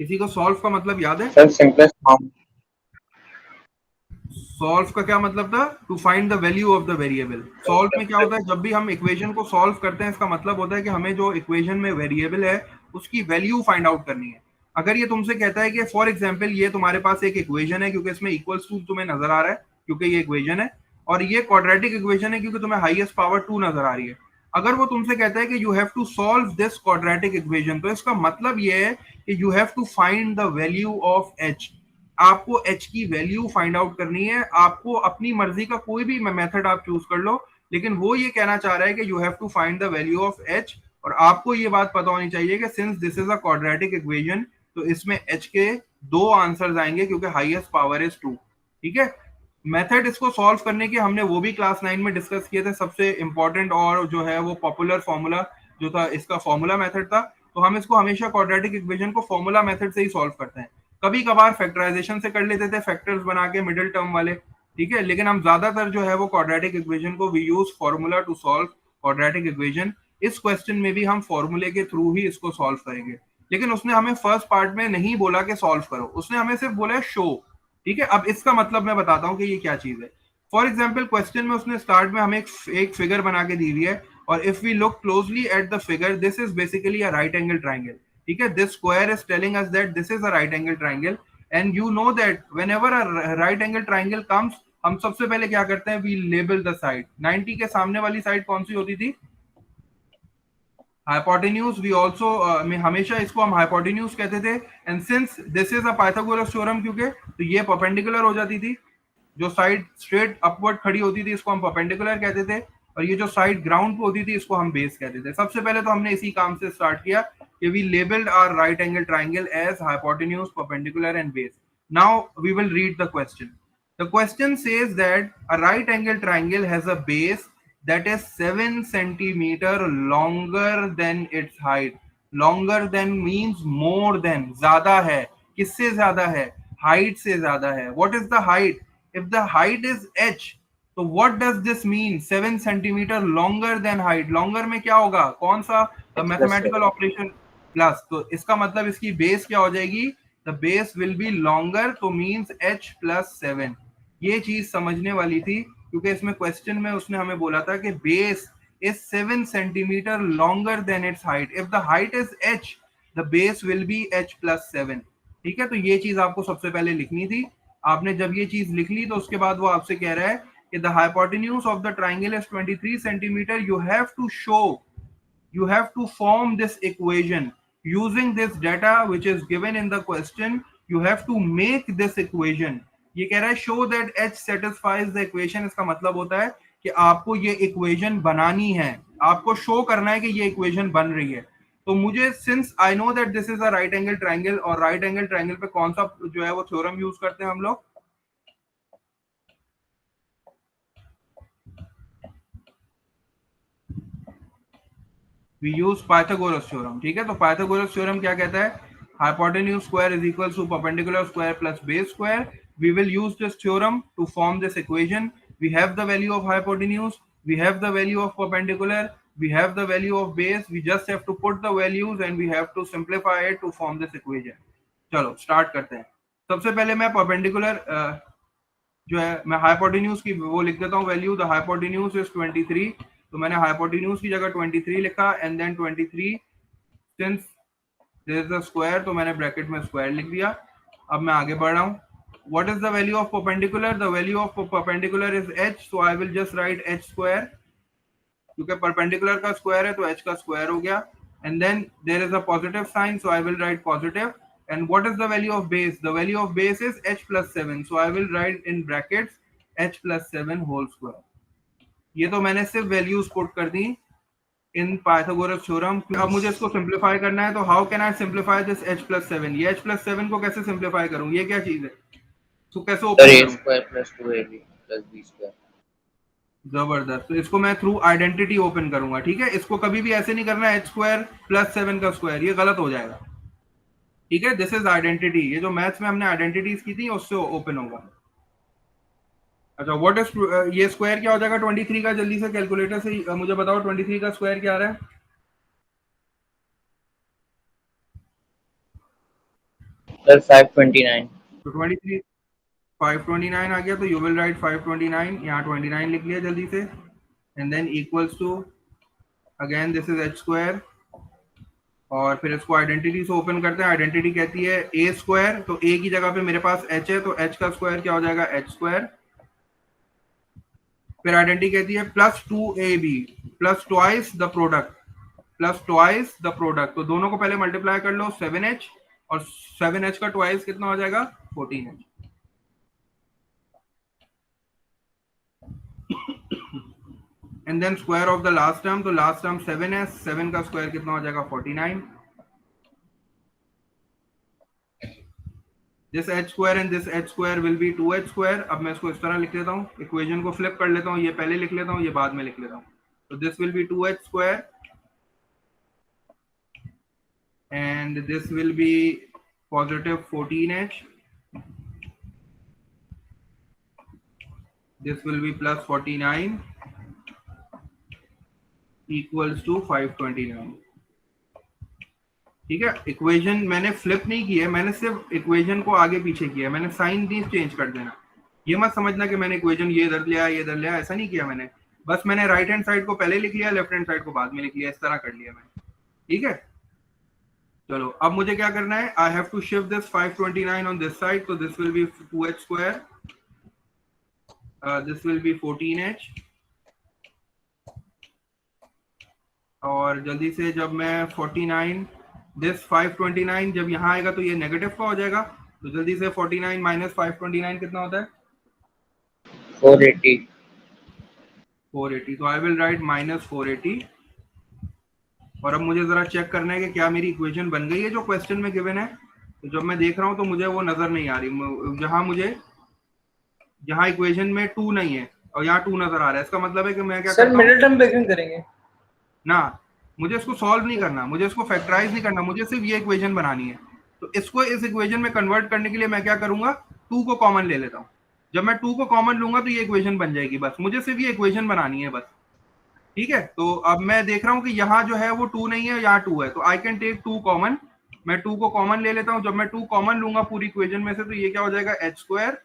किसी को सॉल्व का मतलब याद है? Sir simplest form. सॉल्व का क्या मतलब था? To find the value of the variable. Solve में क्या होता है, जब भी हम इक्वेशन को सॉल्व करते हैं इसका मतलब होता है कि हमें जो इक्वेशन में वेरिएबल है उसकी वैल्यू फाइंड आउट करनी है। अगर ये तुमसे कहता है कि फॉर एग्जाम्पल ये तुम्हारे पास एक इक्वेशन है, क्योंकि इसमें इक्वल्स टू तुम्हें नजर आ रहा है क्योंकि ये इक्वेशन है, और ये क्वाड्रेटिक इक्वेशन है क्योंकि तुम्हें हाईएस्ट पावर 2 नजर आ रही है। अगर वो तुमसे कहता है कि you have to solve this quadratic equation, तो इसका मतलब ये है कि you have to find the value of H. आपको एच की वैल्यू फाइंड आउट करनी है। आपको अपनी मर्जी का कोई भी मेथड आप चूज कर लो, लेकिन वो ये कहना चाह रहा है कि you have to find the value of H. और आपको ये बात पता होनी चाहिए कि since this is a quadratic equation, तो इसमें एच के दो आंसर्स आएंगे क्योंकि हाईएस्ट पावर इज 2। ठीक है। मेथड इसको सॉल्व करने के हमने वो भी क्लास 9 में डिस्कस किए थे। सबसे इंपॉर्टेंट और जो है वो पॉपुलर फॉर्मूला जो था, इसका फॉर्मूला मेथड था। तो हम इसको हमेशा क्वाड्रेटिक इक्वेशन को फॉर्मूला मेथड से ही सॉल्व करते हैं। कभी कभार फैक्टराइजेशन से कर लेते थे, फैक्टर्स बना के मिडिल टर्म वाले। ठीक है, लेकिन हम ज्यादातर जो है वो क्वाड्रेटिक इक्वेशन को we use formula to solve quadratic equation. इस क्वेश्चन में भी हम फॉर्मूले के थ्रू ही इसको सॉल्व करेंगे। लेकिन उसने हमें फर्स्ट पार्ट में नहीं बोला कि सॉल्व करो, उसने हमें सिर्फ बोला है शो। ठीक है, अब इसका मतलब मैं बताता हूँ कि ये क्या चीज है। फॉर एग्जाम्पल क्वेश्चन में उसने स्टार्ट में हमें एक फिगर बना के दी हुई है, और if we look closely at the figure, this is basically a right angle triangle. ठीक है, this square is telling us that this is a right angle triangle. And you know that whenever a right angle triangle comes, हम सबसे पहले क्या करते हैं, we label the side. 90 के सामने वाली साइड कौन सी होती थी? हाइपोटेन्यूज। वी ऑल्सो हमेशा इसको हम हाइपोटेन्यूज कहते थे। And since this is a Pythagoras theorem, क्योंकि तो ये परपेंडिकुलर हो जाती थी। जो साइड स्ट्रेट अपवर्ड खड़ी होती थी इसको हम परपेंडिकुलर कहते थे, और ये जो साइड ग्राउंड पे होती थी इसको हम बेस कहते थे। सबसे पहले तो हमने इसी काम से स्टार्ट किया कि we labelled our right angle triangle as hypotenuse, perpendicular and base. Now we will read the question. The question says that a right angle triangle has a base that is 7 centimeter longer than its height. Longer than means more than, ज़्यादा है। किससे ज़्यादा है? Height से ज़्यादा है। What is the height? If the height is h, तो what does this mean? 7 centimeter longer than height. Longer में क्या होगा? कौन सा H plus mathematical 7। Operation? Plus. तो इसका मतलब इसकी बेस क्या हो जाएगी? The base will be longer, तो मीन्स h plus 7। ये चीज समझने वाली थी, क्योंकि इसमें क्वेश्चन में उसने हमें बोला था कि base is 7 centimetre longer than it's height. If the height is h, the base will be h plus 7। ठीक है, तो ये चीज आपको सबसे पहले लिखनी थी। आपने जब ये चीज लिख ली तो उसके बाद वो आपसे कह रहा है कि the hypotenuse of the triangle is 23 centimetre. You have to show, you have to form this equation using this data which is given in the question. You have to make this equation. ये कह रहा है show that h satisfies the equation। इसका मतलब होता है कि आपको ये इक्वेशन बनानी है, आपको शो करना है कि ये इक्वेशन बन रही है। तो मुझे since I know that this is a right angle triangle, और राइट एंगल ट्राइंगल पे कौन सा जो है वो थ्योरम यूज करते हैं हम लोग? We use Pythagoras theorem. ठीक है, तो पाइथागोरस थ्योरम क्या कहता है? Hypotenuse square is equal to perpendicular square plus base square. We will use this theorem to form this equation. We have the value of hypotenuse, we have the value of perpendicular, we have the value of base, we just have to put the values and we have to simplify it to form this equation। चलो start करते हैं। सबसे पहले मैं perpendicular जो है मैं hypotenuse की वो लिख देता हूँ वैल्यू। The hypotenuse is 23। तो मैंने हाइपोटेन्यूज की जगह 23 लिखा, and then 23 since there is a square, तो मैंने ब्रैकेट में स्क्वायर लिख दिया। अब मैं आगे बढ़ रहा हूँ। What is the value of perpendicular? The value of perpendicular is h, so I will just write h square, क्योंकि परपेंडिकुलर का स्क्वायर है तो h का स्क्वायर हो गया। And then there is a positive sign, so I will write positive. And what is the value of base? The value of base is h plus 7, so I will write in brackets h plus 7 whole square. ये तो मैंने सिर्फ values put कर दी इन Pythagoras theorem. अब मुझे इसको simplify करना है, तो how can I simplify this h plus 7? ये h plus 7 को कैसे सिंप्लीफाई करूं? ये क्या चीज है? तो कैसे सर ओपन ए करूं? Square plus 2ab plus B square. जबरदस्त। तो इसको मैं थ्रू आइडेंटिटी ओपन करूंगा। ठीक है, इसको कभी भी ऐसे नहीं करना h स्क्वायर प्लस 7 का स्क्वायर, ये गलत हो जाएगा। ठीक है, दिस इज आइडेंटिटी। ये जो मैथ्स में हमने आइडेंटिटीज की थी उससे ओपन होगा। अच्छा, व्हाट इज ये स्क्वायर क्या हो जाएगा 23 का? जल्दी से कैलकुलेटर से मुझे बताओ 23 का स्क्वायर क्या आ रहा है? सर 529। तो 23 529 आ गया, तो यू विल राइट 529, यहाँ 29 लिख लिया जल्दी से, and then equals to again this is H square, और फिर इसको आइडेंटिटी से ओपन करते हैं। आइडेंटिटी कहती है ए स्क्वायर, तो ए की जगह पे मेरे पास एच है, तो एच का स्क्वायर क्या हो जाएगा, एच स्क्वायर। फिर आइडेंटिटी कहती है plus 2ab plus twice the product, plus twice the product, तो दोनों को पहले मल्टीप्लाई कर लो 7h, और 7h का ट्वाइस कितना हो जाएगा, 14h। And then square of the last term, तो लास्ट टर्म 7 है, 7 का स्क्वायर कितना हो जाएगा, 49। This H square and this H square will be 2h square. अब मैं इसको इस तरह लिख लेता हूँ, इक्वेशन को फ्लिप कर लेता हूँ, ये पहले लिख लेता हूँ, ये बाद में लिख लेता हूँ। तो this will be 2h square and this will be positive 14h, this will be plus 49 equals to 529। ठीक है, इक्वेशन मैंने फ्लिप नहीं की है, मैंने सिर्फ इक्वेशन को आगे पीछे किया है, मैंने साइन नहीं चेंज कर देना। ये मत समझना कि मैंने इक्वेशन ये इधर लिया ये इधर लिया, ऐसा नहीं किया मैंने, बस मैंने राइट हैंड साइड को पहले लिख लिया, लेफ्ट हैंड साइड को बाद में लिख लिया, इस तरह कर लिया मैंने। ठीक है, चलो अब मुझे क्या करना है, I have to shift this 529 on this side, तो this will be 2h square, this will be 14h, और जल्दी से जब मैं 49 दिस 529 जब यहाँ आएगा तो ये नेगेटिव का हो जाएगा, तो जल्दी से 49 माइनस 529 कितना होता है, 480। 480, तो आई विल राइट माइनस 480। और अब मुझे जरा चेक करना है कि क्या मेरी इक्वेशन बन गई है जो क्वेश्चन में गिवन है। तो जब मैं देख रहा हूँ तो मुझे वो नजर नहीं आ रही, जहां मुझे जहां इक्वेशन में 2 नहीं है और यहाँ 2 नजर आ रहा है, इसका मतलब है कि मैं क्या सर मिडिल टर्म ब्रेकिंग करेंगे ना, मुझे इसको सॉल्व नहीं करना, मुझे इसको फैक्टराइज नहीं करना, मुझे सिर्फ ये इक्वेशन बनानी है। तो इसको इस इक्वेशन में कन्वर्ट करने के लिए मैं क्या करूंगा, 2 को कॉमन ले लेता हूँ। जब मैं 2 को कॉमन लूंगा तो ये इक्वेशन बन जाएगी, बस मुझे सिर्फ ये इक्वेशन बनानी है बस। ठीक है, तो अब मैं देख रहा हूँ कि यहाँ जो है वो 2 नहीं है, यहाँ 2 है, तो आई कैन टेक 2 कॉमन, मैं 2 को कॉमन ले लेता हूँ। जब मैं 2 कॉमन लूंगा पूरी इक्वेशन में से, तो ये क्या हो जाएगा, एच स्क्वायर,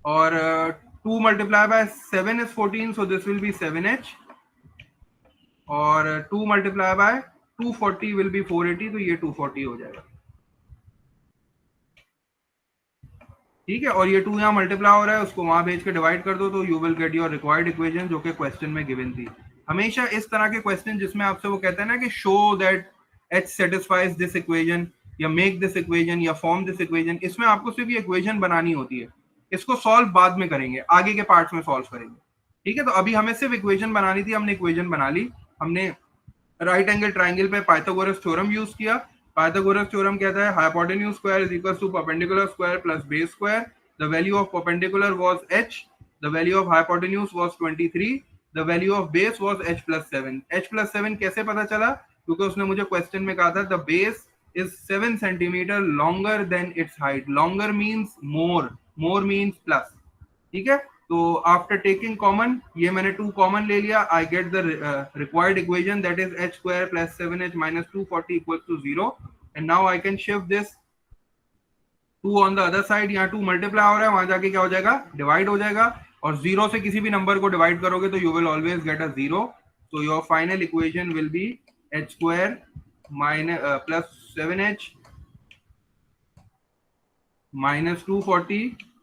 और 2 multiply by 7 is 14, so this will B 7h, और 2 मल्टीप्लाई बाय 240 विल बी 480, तो ये 240 हो जाएगा। ठीक है, और ये 2 यहाँ मल्टीप्लाई हो रहा है, उसको वहां भेज के डिवाइड कर दो, तो you will get your required equation, जो कि क्वेश्चन में गिवन थी। हमेशा इस तरह के क्वेश्चन जिसमें आपसे वो कहता है ना कि show that h satisfies this equation, या मेक दिस इक्वेशन, या फॉर्म दिस इक्वेशन, इसमें आपको सिर्फ ये इक्वेशन बनानी होती है, इसको सॉल्व बाद में करेंगे, आगे के पार्ट्स में सॉल्व करेंगे। ठीक है, तो अभी हमें सिर्फ इक्वेशन बनानी थी, हमने इक्वेशन बना ली। हमने राइट एंगल ट्राइंगल पे पाइथागोरस थ्योरम यूज किया। पाइथागोरस थ्योरम कहता है hypotenuse square is equal to perpendicular square plus base square. The value of perpendicular was h, the value of hypotenuse was 23, the value of base was h plus 7। h plus 7 कैसे पता चला, क्योंकि उसने मुझे question में कहा था the base is 7 centimeter longer than its height। longer means more means plus। ठीक है, तो आफ्टर टेकिंग कॉमन, ये मैंने 2 कॉमन ले लिया, I get the required equation, that is h square plus 7h minus 240 equals to 0। And now I can shift this 2 on the other side, यहाँ 2 multiply हो रहा है, वहां जाके क्या हो जाएगा, डिवाइड हो जाएगा, और 0 से किसी भी नंबर को डिवाइड करोगे तो you will always get a 0। So your final equation will be h square minus plus 7h minus 240,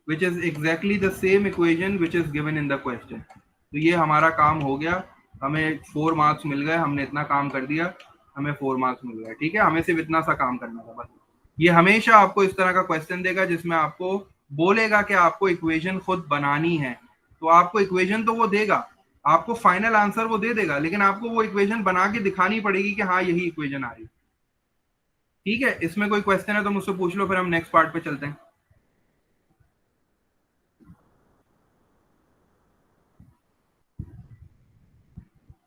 which is exactly the same equation which is given in the question। तो ये हमारा काम हो गया, हमें 4 मार्क्स मिल गए, हमने इतना काम कर दिया, हमें 4 मार्क्स मिल गए। ठीक है, हमें सिर्फ इतना सा काम करना था बस। ये हमेशा आपको इस तरह का क्वेश्चन देगा जिसमें आपको बोलेगा कि आपको इक्वेशन खुद बनानी है, तो आपको इक्वेशन तो वो देगा, आपको फाइनल आंसर वो दे देगा, लेकिन आपको वो इक्वेशन बना के दिखानी पड़ेगी कि हाँ यही इक्वेशन आ रही है। ठीक है, इसमें कोई क्वेश्चन है तो मुझसे पूछ लो, फिर हम नेक्स्ट पार्ट पे चलते हैं।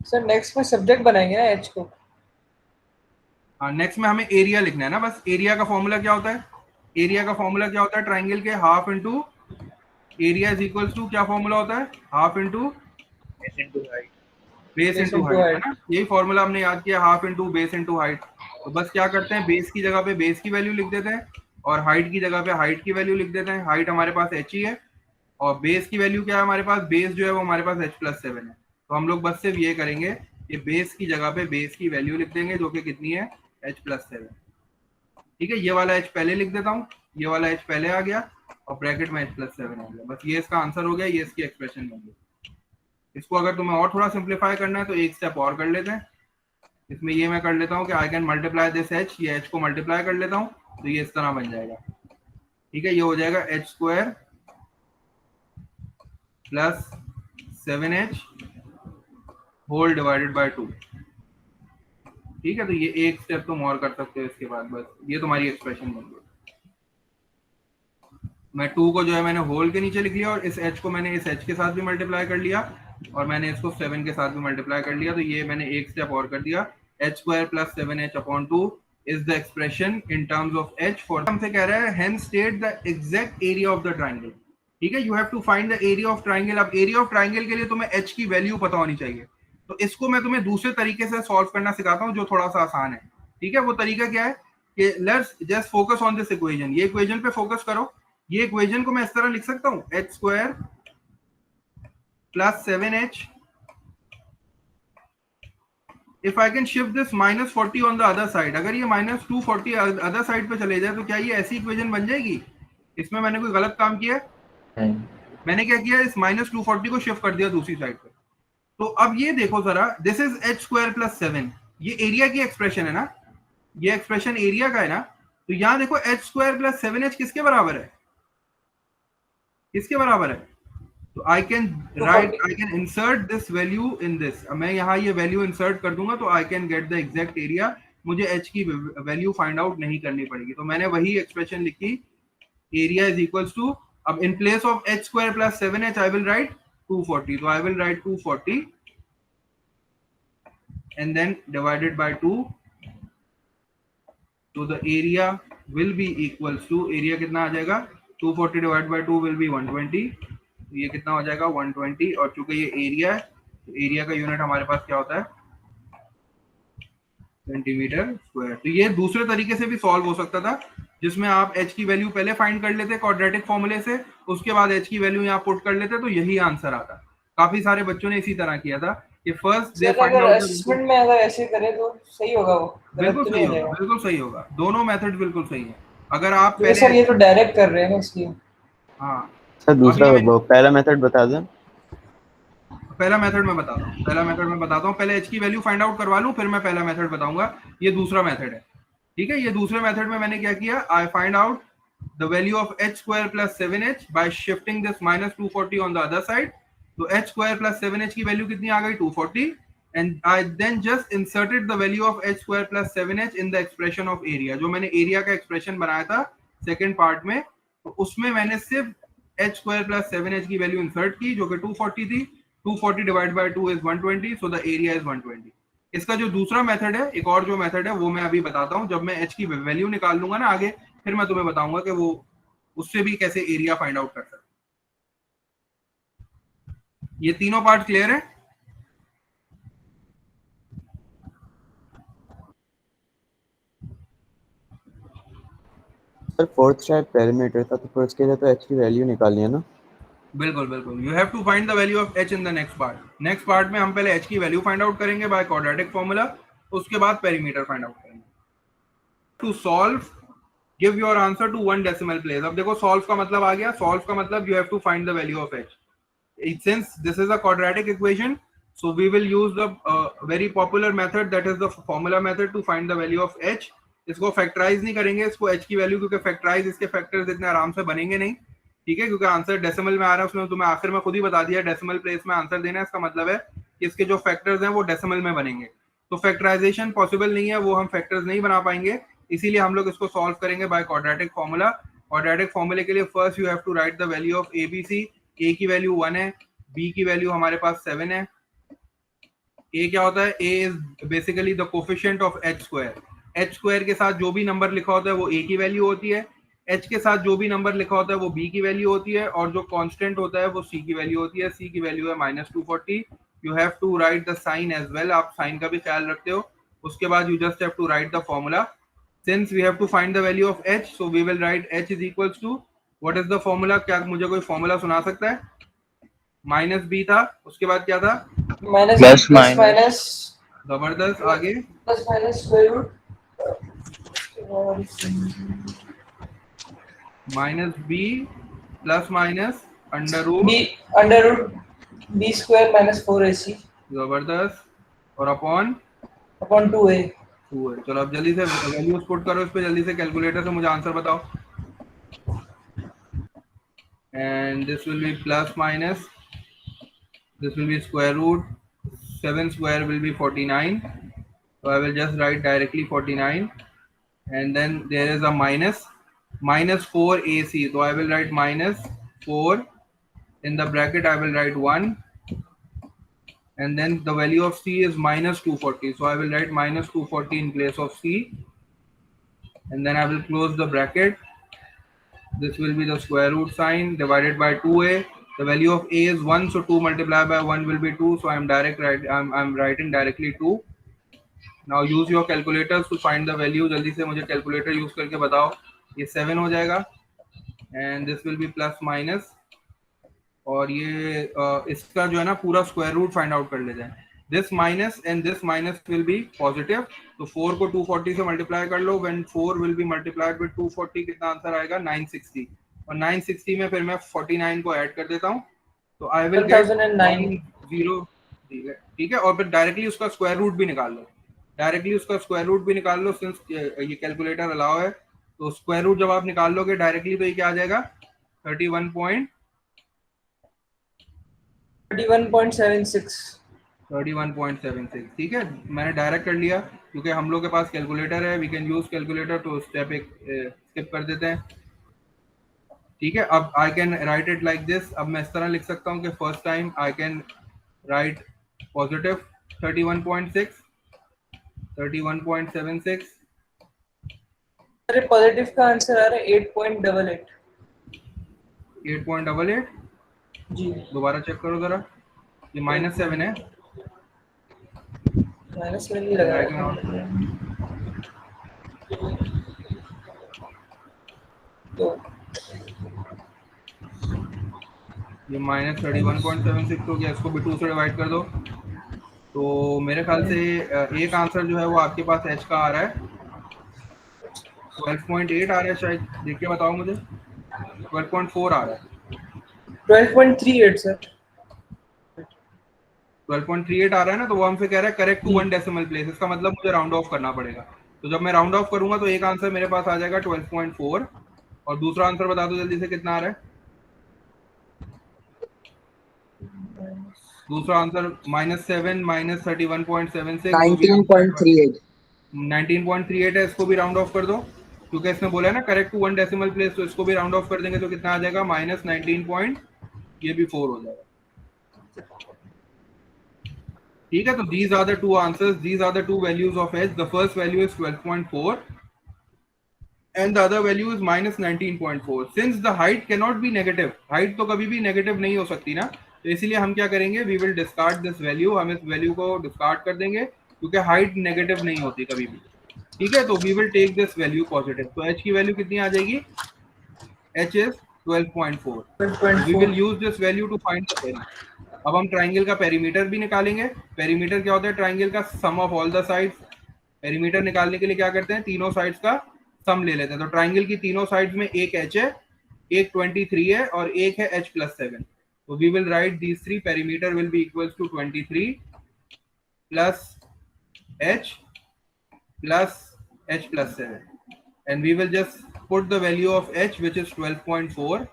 सर नेक्स्ट में सब्जेक्ट बनाएंगे ना h को। हाँ, नेक्स्ट में हमें एरिया लिखना है ना, बस। एरिया का फॉर्मूला क्या होता है, एरिया का फॉर्मूला क्या होता है, ट्राइंगल के half into area is equals to, क्या फॉर्मूला होता है, half into base into height. Base into height, है ना। यही फॉर्मूला हमने याद किया, half into base into height. तो बस क्या करते हैं, बेस की जगह पे बेस की वैल्यू लिख देते हैं और हाइट की जगह पे हाइट की वैल्यू लिख देते हैं। हाइट हमारे पास h ही है और बेस की वैल्यू क्या है हमारे पास, बेस जो है वो हमारे पास h+7 है। तो हम लोग बस सिर्फ ये करेंगे कि बेस की जगह पे बेस की वैल्यू लिख देंगे जो कि कितनी है, h+7। ठीक है, ये वाला h पहले लिख देता हूँ, ये वाला h पहले आ गया और ब्रैकेट में h+7 आ गया। बस ये इसका आंसर हो गया, ये इसकी एक्सप्रेशन बन गई। इसको अगर तुम्हें और थोड़ा सिंप्लीफाई करना है तो एक स्टेप और कर लेते हैं। इसमें ये मैं कर लेता हूँ कि I can multiply this h, ये h को मल्टीप्लाई कर लेता हूँ तो ये इस तरह बन जाएगा। ठीक है, ये हो जाएगा h² plus 7h whole divided by 2। ठीक है, तो ये एक स्टेप तुम और कर सकते हो इसके बाद। बस ये तुम्हारी एक्सप्रेशन बन गई। मैं 2 को जो है मैंने होल के नीचे लिख लिया और इस h को मैंने इस h के साथ भी मल्टीप्लाई कर लिया और मैंने इसको 7 के साथ भी मल्टीप्लाई कर लिया। तो ये मैंने एक स्टेप और कर दिया। h² plus 7h/2 is the expression in terms of h for, हमसे कह रहा है hence state the exact area of the triangle. ठीक है, you have to find the area of triangle. अब एरिया ऑफ ट्राइंगल के लिए तुम्हें h की वैल्यू पता होनी चाहिए। तो इसको मैं तुम्हें दूसरे तरीके से सॉल्व करना सिखाता हूँ जो थोड़ा सा आसान है। ठीक है, वो तरीका क्या है कि let's just focus on this equation. ये इक्वेशन पे फोकस करो। ये इक्वेशन को मैं इस तरह लिख सकता हूँ, h² plus 7h। If I can shift this -40 on the other side, अगर ये -240 अदर साइड पे चले जाए तो क्या ये ऐसी इक्वेशन बन जाएगी? इसमें मैंने कोई गलत काम किया है? मैंने क्या किया, इस -240 को शिफ्ट कर दिया दूसरी साइड पे। तो अब ये देखो जरा, दिस इज h² प्लस 7, ये एरिया की एक्सप्रेशन है ना, ये एक्सप्रेशन एरिया का है ना। तो यहां देखो h² प्लस 7h किसके बराबर है, किसके बराबर है? तो I can write, I can insert this value in this. मैं यहाँ ये वैल्यू इंसर्ट कर दूंगा तो I can get the exact area. मुझे h की वैल्यू फाइंड आउट नहीं करनी पड़ेगी। तो मैंने वही एक्सप्रेशन लिखी, एरिया इज इक्वल्स टू, अब in place of h² plus 7h I will right 240। तो आई will right 240 and then divided by 2, so the area will be equals to, area कितना आ जाएगा, 240 divided by 2 will be 120। तो ये कितना हो जाएगा 120, और चूंकि ये एरिया है तो एरिया का यूनिट हमारे पास क्या होता है, सेंटीमीटर स्क्वायर। तो ये दूसरे तरीके से भी सॉल्व हो सकता था जिसमें आप h की वैल्यू पहले फाइंड कर लेते क्वाड्रेटिक फॉर्मूले से, उसके बाद h की वैल्यू यहाँ पुट कर लेते तो यही आंसर आता। काफी सारे बच्चों ने इसी तरह किया था कि first they find out, assessment में अगर ऐसे करें तो सही होगा, वो बिल्कुल सही होगा, बिल्कुल सही होगा। दोनों मेथड बिल्कुल सही है। अगर आप पहले सर ये तो डायरेक्ट कर रहे हैं ना इसलिए। हाँ सर दूसरा पहला मेथड बता दें। पहला मेथड मैं बताता हूँ, पहला मेथड मैं बताता हूँ। पहले h की वैल्यू फाइंड आउट करवा लूँ फिर मैं पहला मेथड बताऊंगा। ये दूसरा मेथड है। ठीक है, ये दूसरे मेथड में मैंने क्या किया, I find out the value of h² plus 7h bye shifting this -240 on the other side. तो h² प्लस 7h की वैल्यू कितनी आ गई, 240, and I then just inserted the value of h² plus 7h in the expression of area। जो मैंने area का expression बनाया था second part में, तो उसमें मैंने सिर्फ h² plus 7h की वैल्यू इंसर्ट की जो कि 240 थी। 240 divide by 2 is 120, so the area is 120। इसका जो दूसरा मेथड है, एक और जो मेथड है वो मैं अभी बताता हूँ। जब मैं h की वैल्यू निकाल लूंगा ना आगे, फिर मैं तुम्हें बताऊंगा कि वो उससे भी कैसे एरिया फाइंड आउट कर सकते। ये तीनों पार्ट क्लियर है? सर फोर्थ शायद पेरीमीटर था, तो फिर उसके लिए तो h की वैल्यू निकालनी है ना। बिल्कुल बिल्कुल, you have to find the value of h in the next part. Next part में हम पहले h की वैल्यू फाइंड आउट करेंगे बाय क्वाड्रेटिक फॉर्मूला, उसके बाद पेरीमीटर फाइंड आउट करेंगे। To solve, give your answer to 1 decimal place. अब देखो सॉल्व का मतलब आ गया, सॉल्व का मतलब you have to find the value of h। Since this is a quadratic equation, so we will use the very popular method, that is the formula method, to find the value of h। इसको factorise नहीं करेंगे, इसको h की value, क्योंकि factorise इसके factors इतने आराम से बनेंगे नहीं। ठीक है, क्योंकि आंसर डेसिमल में आ रहा है, उसमें तुम्हें आखिर में खुद ही बता दिया डेसिमल प्लेस में आंसर देना है। इसका मतलब है कि इसके जो फैक्टर्स हैं वो डेसिमल में बनेंगे, तो फैक्टराइजेशन पॉसिबल नहीं है, वो हम फैक्टर्स नहीं बना पाएंगे। इसीलिए हम लोग इसको सॉल्व करेंगे बाय क्वाड्रेटिक फॉर्मूला। क्वाड्रेटिक फॉर्मूले के लिए first you have to write the value of ABC। a की वैल्यू 1 है, b की वैल्यू हमारे पास 7 है। a क्या होता है, a is basically the coefficient of h²। h² के साथ जो भी नंबर लिखा होता है वो a की वैल्यू होती है, h के साथ जो भी नंबर लिखा होता है वो b की वैल्यू होती है, और जो कांस्टेंट होता है वो c की वैल्यू होती है। c की वैल्यू है -240। You have to write the sign as well, आप साइन का भी ख्याल रखते हो। उसके बाद you just have to write the formula. Since we have to find the value of h, so we will write h is equals to what is the formula. क्या मुझे कोई फॉर्मूला सुना सकता है? माइनस बी था, उसके बाद क्या था? Minus Plus plus minus. Minus जबरदस्त. आगे plus minus square root minus B plus minus under root. B under root B square minus 4ac जबरदस्त. और अपॉन अपॉन 2a. 2 है. चलो अब जल्दी से वैल्यूज पुट करो इस पे, जल्दी से कैलकुलेटर से मुझे आंसर बताओ. And this will B plus minus, this will be square root 7 square will be 49, so I will just write directly 49, and then there is a minus 4ac, so I will write minus 4 in the bracket. I will write 1, and then the value of c is minus 240, so I will write minus 240 in place of c, and then I will close the bracket. This will be the square root sign divided by 2a. The value of a is 1, so 2 multiplied by 1 will be 2, so I'm writing directly 2. Now use your calculators to find the value. जल्दी से मुझे calculator use करके बताओ. ये 7 हो जाएगा, and this will be plus minus, और ये इसका जो है ना पूरा स्क्वायर रूट फाइंड आउट कर लेते हैं. This minus and this minus will be positive, तो 4 को 240 से मल्टीप्लाई कर लो. When 4 will be multiplied with 240, कितना आंसर आएगा? 960. और 960 में फिर मैं 49 को ऐड कर देता हूँ, तो आई विल गेट 10. ठीक है. और फिर डायरेक्टली उसका स्क्वायर रूट भी निकाल लो. सिंस ये कैलकुलेटर अलाउ है, तो स्क्वायर रूट जब आप निकाल लोगे डायरेक्टली, तो ये क्या आ जाएगा? 31.76. ठीक है, मैंने डायरेक्ट कर लिया क्योंकि हम लोग के पास कैलकुलेटर है. वी कैन यूज कैलकुलेटर, तो स्टेप एक स्किप कर देते हैं. ठीक है, अब I can write it like this. अब मैं इस तरह लिख सकता हूँ कि first time I can write positive 31.76. अरे पॉजिटिव का आंसर आ रहा है 8.88. 8.88 जी. दोबारा चेक करो जरा. ये -7 है. माइनस में नहीं लगा है. तो ये -31.76 हो गया. इसको भी 2 से डिवाइड कर दो. तो मेरे ख्याल से एक आंसर जो है वो आपके पास h का आ रहा है 12.8 आ रहा है शायद. देख के बताओ मुझे. 12.4 आ रहा है. 12.38 सर. 12.38 आ रहा है ना, तो वो हमसे कह रहा है करेक्ट टू 1 डेसिमल प्लेस. इसका मतलब मुझे राउंड ऑफ करना पड़ेगा. तो जब मैं राउंड ऑफ करूंगा तो एक आंसर मेरे पास आ जाएगा 12.4, और दूसरा आंसर बता दो जल्दी से कितना आ रहा है. दूसरा आंसर -7 -31.76 19.38. 19.38 है. इसको भी राउंड ऑफ कर दो क्योंकि इसने बोला है ना करेक्ट टू 1 डेसिमल प्लेस, तो इसको भी राउंड ऑफ कर देंगे तो कितना आ जाएगा? -19. ये भी 4 हो जाएगा. ठीक है, तो these are the two answers. These are the two values of h. The first value is 12.4 and the other value is -19.4. Since the height cannot be negative, height तो कभी भी नेगेटिव नहीं हो सकती ना, तो इसीलिए हम क्या करेंगे? We will discard this value. हम इस वैल्यू को डिस्कार्ड कर देंगे क्योंकि हाइट नेगेटिव नहीं होती कभी भी. ठीक है, तो we will take this value positive. तो h की वैल्यू कितनी आ जाएगी? h is 12.4. We will use this value to find the value. अब हम ट्राइंगल का पेरीमीटर भी निकालेंगे. पेरीमीटर क्या होता है? ट्राइंगल का sum of all the sides. Perimeter निकालने के लिए क्या करते हैं? तीनों साइड्स का सम ले लेते हैं. तो ट्राइंगल की तीनों साइड्स में एक h है, एक 23 है और एक है h+7. तो we will write these three. Perimeter will be equals to 23 plus h plus h+7, and we will just put the value of h which is 12.4.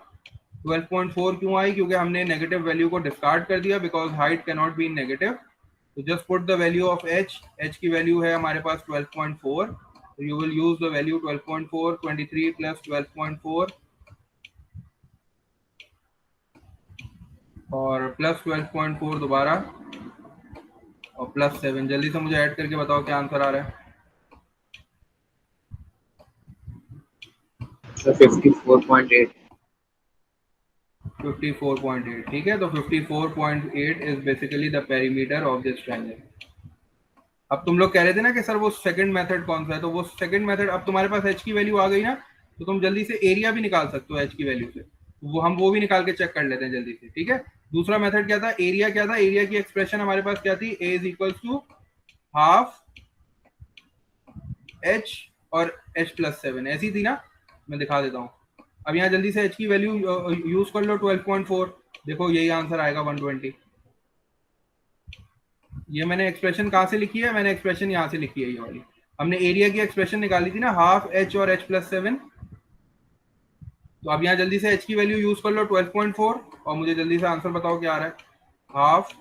12.4 क्यों आई? क्योंकि हमने नेगेटिव वैल्यू को डिस्कार्ड कर दिया because height can not be negative. तो just put the value of h. h की value है हमारे पास 12.4. तो you will use the value 12.4. 23 plus 12.4 और प्लस 12.4 दोबारा और +7. जल्दी से मुझे ऐड करके बताओ क्या आंसर आ रहा है. 54.8. 54.8. ठीक है, तो 54.8 is basically the perimeter of this triangle. अब तुम लोग कह रहे थे ना कि सर वो सेकंड मेथड कौन सा है, तो वो सेकंड मेथड, अब तुम्हारे पास h की वैल्यू आ गई ना, तो तुम जल्दी से एरिया भी निकाल सकते हो h की वैल्यू से, वो हम वो भी निकाल के चेक कर लेते हैं जल्दी से, ठीक है। दूसरा मेथड क्या था, एरिया क्या था, एरिया की एक्सप्रेशन हमारे पास क्या थी, a is equal to half h और h+7 ऐसी थी ना, मैं दिखा देता हूँ। अब यहाँ जल्दी से h की वैल्यू यूज कर लो 12.4, देखो यही आंसर आएगा 120। ये मैंने एक्सप्रेशन कहाँ से लिखी है, मैंने एक्सप्रेशन यहाँ से लिखी है ये वाली, हमने एरिया की एक्सप्रेशन निकाली थी ना, हाफ h और h+7। तो अब यहाँ जल्दी से h की वैल्यू यूज कर लो 12.4 और मुझे जल्दी से आंसर बताओ क्या आ रहा है, हाफ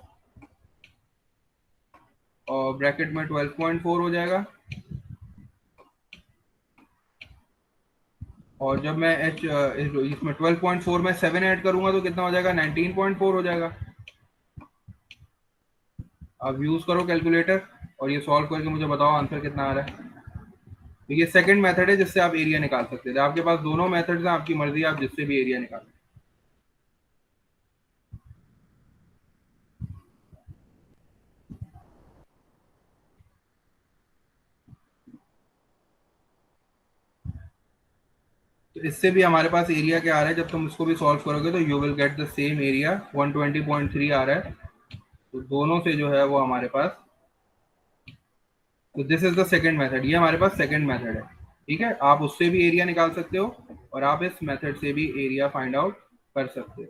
और ब्रैकेट में 12.4 हो जाएगा, और जब मैं h इसमें 12.4 में 7 ऐड करूंगा तो कितना हो जाएगा, 19.4 हो जाएगा। अब यूज करो कैलकुलेटर और ये सॉल्व करके मुझे बताओ आंसर कितना आ रहा है। तो ये सेकंड मेथड है जिससे आप एरिया निकाल सकते थे, आपके पास दोनों मेथड्स हैं, आपकी मर्जी आप जिससे भी एरिया निकालें। तो इससे भी हमारे पास एरिया क्या आ रहा है, जब तुम इसको भी सॉल्व करोगे तो you will get the same area 120.3 आ रहा है। तो दोनों से जो है वो हमारे पास, तो this is the second method, ये हमारे पास सेकंड मेथड है, ठीक है। आप उससे भी एरिया निकाल सकते हो और आप इस मेथड से भी एरिया फाइंड आउट कर सकते हो।